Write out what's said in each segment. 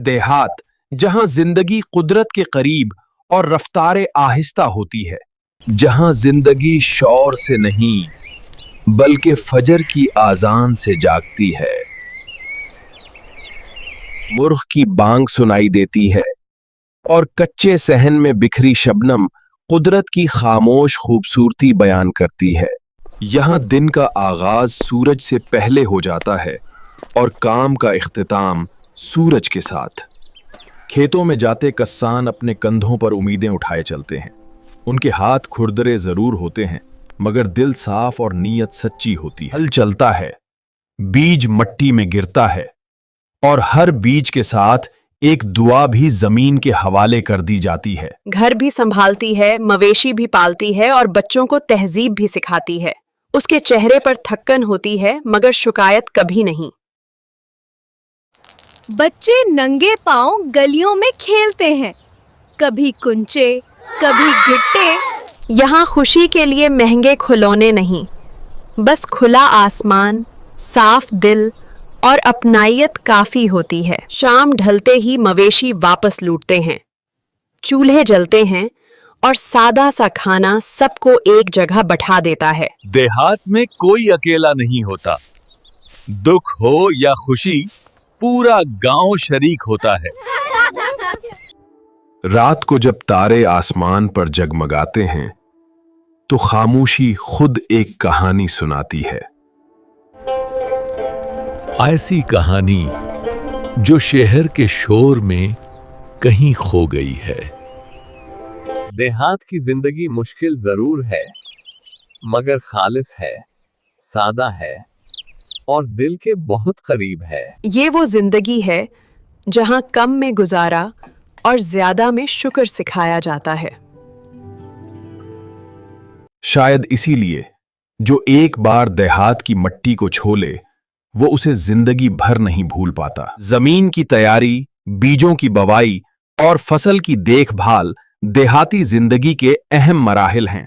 देहात, जहां जिंदगी कुदरत के करीब और रफ्तार आहिस्ता होती है, जहां जिंदगी शौर से नहीं बल्कि फजर की आजान से जागती है। मुर्ग की बांग सुनाई देती है और कच्चे सहन में बिखरी शबनम कुदरत की खामोश खूबसूरती बयान करती है। यहाँ दिन का आगाज सूरज से पहले हो जाता है और काम का इख्तिताम सूरज के साथ। खेतों में जाते कस्सान अपने कंधों पर उम्मीदें उठाए चलते हैं। उनके हाथ खुरदरे जरूर होते हैं, मगर दिल साफ और नीयत सच्ची होती है। हल चलता है, बीज मट्टी में गिरता है और हर बीज के साथ एक दुआ भी जमीन के हवाले कर दी जाती है। घर भी संभालती है, मवेशी भी पालती है और बच्चों को तहजीब भी सिखाती है। उसके चेहरे पर थक्कन होती है, मगर शिकायत कभी नहीं। बच्चे नंगे पांव गलियों में खेलते हैं, कभी कुंचे, कभी गिट्टे। यहाँ खुशी के लिए महंगे खिलौने नहीं, बस खुला आसमान, साफ दिल और अपनाइयत काफी होती है। शाम ढलते ही मवेशी वापस लौटते हैं, चूल्हे जलते हैं और सादा सा खाना सबको एक जगह बैठा देता है। देहात में कोई अकेला नहीं होता। दुख हो या खुशी, पूरा गांव शरीक होता है। रात को जब तारे आसमान पर जगमगाते हैं तो खामोशी खुद एक कहानी सुनाती है। ऐसी कहानी जो शहर के शोर में कहीं खो गई है। देहात की जिंदगी मुश्किल जरूर है, मगर खालिस है, सादा है और दिल के बहुत करीब है। ये वो जिंदगी है जहां कम में गुजारा और ज्यादा में शुक्र सिखाया जाता है। शायद इसीलिए जो एक बार देहात की मट्टी को छू ले, वो उसे जिंदगी भर नहीं भूल पाता। जमीन की तैयारी, बीजों की बवाई और फसल की देखभाल देहाती जिंदगी के अहम मराहिल हैं।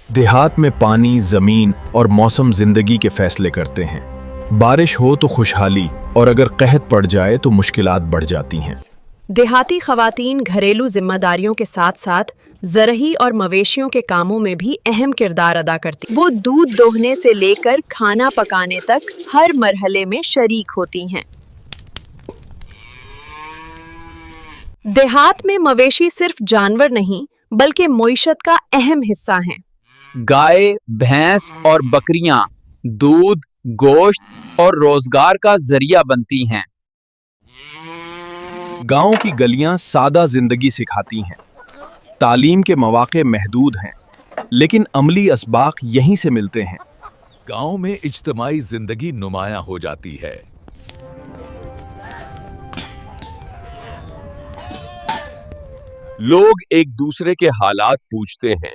देहात में पानी, जमीन और मौसम जिंदगी के फैसले करते हैं। बारिश हो तो खुशहाली और अगर कहत पड़ जाए तो मुश्किलात बढ़ जाती हैं। देहाती खवातीन घरेलू जिम्मेदारियों के साथ साथ ज़रही और मवेशियों के कामों में भी अहम किरदार अदा करती। वो दूध दोहने से लेकर खाना पकाने तक हर मरहले में शरीक होती हैं। देहात में मवेशी सिर्फ जानवर नहीं बल्कि मईशत का अहम हिस्सा हैं। गाय, भैंस और बकरियां दूध, गोश्त और रोजगार का जरिया बनती हैं। गांव की गलियां सादा जिंदगी सिखाती हैं। तालीम के मौके महदूद हैं, लेकिन अमली असबाक यहीं से मिलते हैं। गांव में इज्तिमाई जिंदगी नुमायां हो जाती है। लोग एक दूसरे के हालात पूछते हैं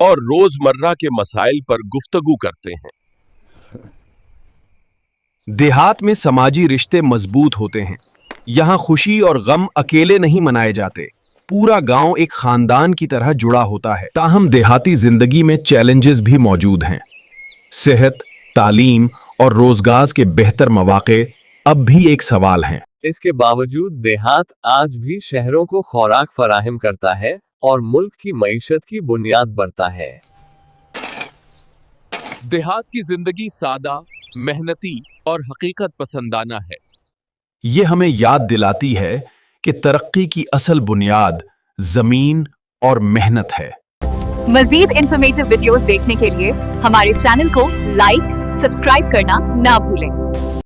और रोजमर्रा के मसाइल पर गुफ्तगू करते हैं। देहात में समाजी रिश्ते मजबूत होते हैं। यहाँ खुशी और गम अकेले नहीं मनाए जाते, पूरा गांव एक खानदान की तरह जुड़ा होता है। ताहम देहाती जिंदगी में चैलेंजेस भी मौजूद हैं। सेहत, तालीम और रोजगार के बेहतर मौके अब भी एक सवाल हैं। इसके बावजूद देहात आज भी शहरों को खुराक फराहम करता है और मुल्क की मईशत की बुनियाद बनता है। देहात की जिंदगी सादा, मेहनती और हकीकत पसंदाना है। ये हमें याद दिलाती है कि तरक्की की असल बुनियाद जमीन और मेहनत है। मजीद इन्फॉर्मेटिव वीडियोस देखने के लिए हमारे चैनल को लाइक, सब्सक्राइब करना ना भूलें।